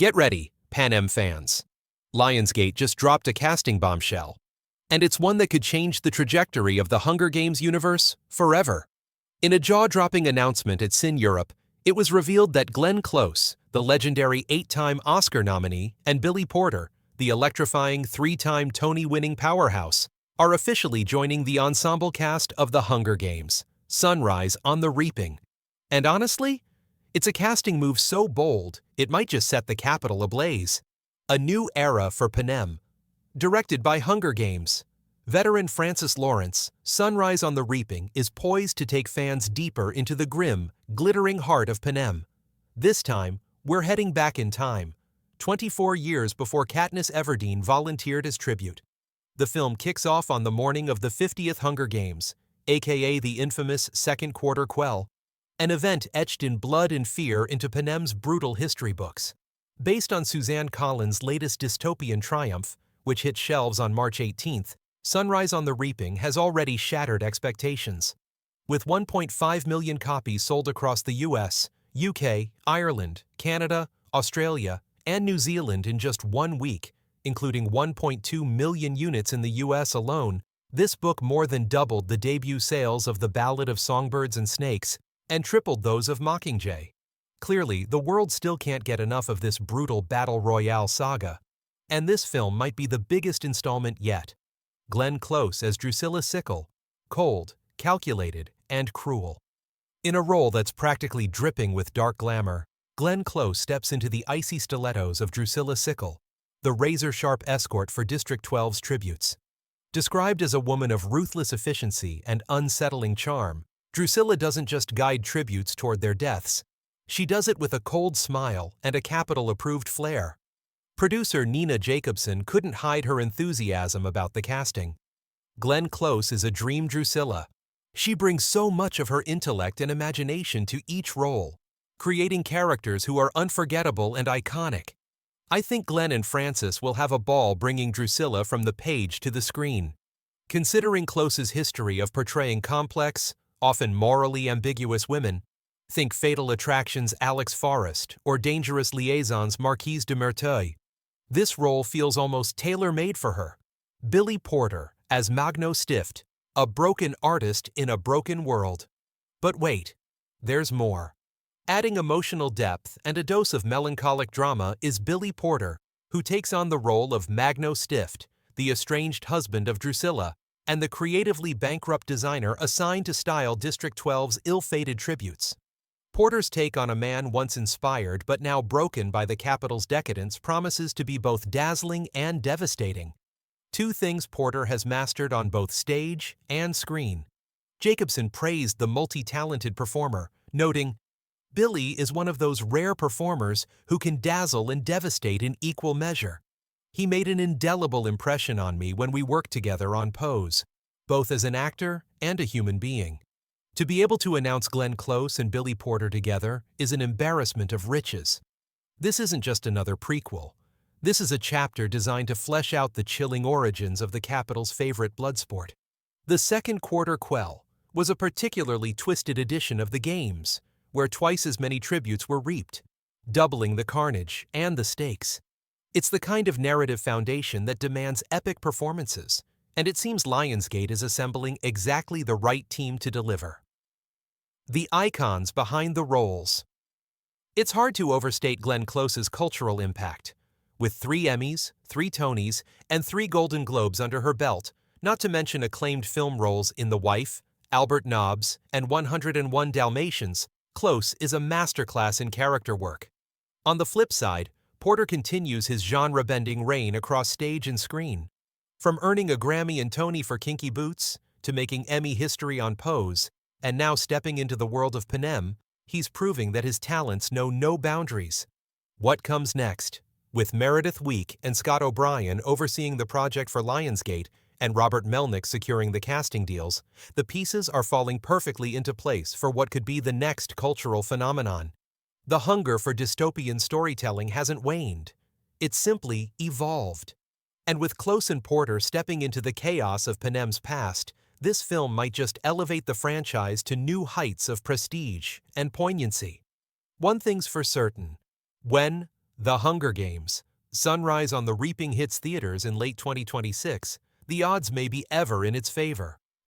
Get ready, Panem fans. Lionsgate just dropped a casting bombshell, and it's one that could change the trajectory of the Hunger Games universe forever. In a jaw-dropping announcement at Cine Europe, it was revealed that Glenn Close, the legendary 8-time Oscar nominee, and Billy Porter, the electrifying 3-time Tony-winning powerhouse, are officially joining the ensemble cast of The Hunger Games, Sunrise on the Reaping. And honestly, it's a casting move so bold, it might just set the Capitol ablaze. A new era for Panem. Directed by Hunger Games, veteran Francis Lawrence, Sunrise on the Reaping is poised to take fans deeper into the grim, glittering heart of Panem. This time, we're heading back in time, 24 years before Katniss Everdeen volunteered as tribute. The film kicks off on the morning of the 50th Hunger Games, aka the infamous Second Quarter Quell, an event etched in blood and fear into Panem's brutal history books. Based on Suzanne Collins' latest dystopian triumph, which hit shelves on March 18th, Sunrise on the Reaping has already shattered expectations. With 1.5 million copies sold across the US, UK, Ireland, Canada, Australia, and New Zealand in just 1 week, including 1.2 million units in the US alone, this book more than doubled the debut sales of The Ballad of Songbirds and Snakes and tripled those of Mockingjay. Clearly, the world still can't get enough of this brutal battle royale saga, and this film might be the biggest installment yet. Glenn Close as Drusilla Sickle, cold, calculated, and cruel. In a role that's practically dripping with dark glamour, Glenn Close steps into the icy stilettos of Drusilla Sickle, the razor-sharp escort for District 12's tributes. Described as a woman of ruthless efficiency and unsettling charm, Drusilla doesn't just guide tributes toward their deaths. She does it with a cold smile and a Capitol-approved flair. Producer Nina Jacobson couldn't hide her enthusiasm about the casting. Glenn Close is a dream Drusilla. She brings so much of her intellect and imagination to each role, creating characters who are unforgettable and iconic. I think Glenn and Francis will have a ball bringing Drusilla from the page to the screen. Considering Close's history of portraying complex, often morally ambiguous women, think Fatal Attraction's Alex Forrest or Dangerous Liaison's Marquise de Merteuil. This role feels almost tailor-made for her. Billy Porter as Magno Stift, a broken artist in a broken world. But wait, there's more. Adding emotional depth and a dose of melancholic drama is Billy Porter, who takes on the role of Magno Stift, the estranged husband of Drusilla, and the creatively bankrupt designer assigned to style District 12's ill-fated tributes. Porter's take on a man once inspired but now broken by the Capitol's decadence promises to be both dazzling and devastating. Two things Porter has mastered on both stage and screen. Jacobson praised the multi-talented performer, noting, "Billy is one of those rare performers who can dazzle and devastate in equal measure. He made an indelible impression on me when we worked together on Pose, both as an actor and a human being." To be able to announce Glenn Close and Billy Porter together is an embarrassment of riches. This isn't just another prequel. This is a chapter designed to flesh out the chilling origins of the Capitol's favorite bloodsport. The Second Quarter Quell was a particularly twisted edition of the games, where twice as many tributes were reaped, doubling the carnage and the stakes. It's the kind of narrative foundation that demands epic performances, and it seems Lionsgate is assembling exactly the right team to deliver. The icons behind the roles. It's hard to overstate Glenn Close's cultural impact. With 3 Emmys, 3 Tonys, and 3 Golden Globes under her belt, not to mention acclaimed film roles in The Wife, Albert Nobbs, and 101 Dalmatians, Close is a masterclass in character work. On the flip side, Porter continues his genre-bending reign across stage and screen. From earning a Grammy and Tony for Kinky Boots, to making Emmy history on Pose, and now stepping into the world of Panem, he's proving that his talents know no boundaries. What comes next? With Meredith Week and Scott O'Brien overseeing the project for Lionsgate and Robert Melnick securing the casting deals, the pieces are falling perfectly into place for what could be the next cultural phenomenon. The hunger for dystopian storytelling hasn't waned. It's simply evolved. And with Close and Porter stepping into the chaos of Panem's past, this film might just elevate the franchise to new heights of prestige and poignancy. One thing's for certain. When The Hunger Games. Sunrise on the Reaping hits theaters in late 2026. The odds may be ever in its favor.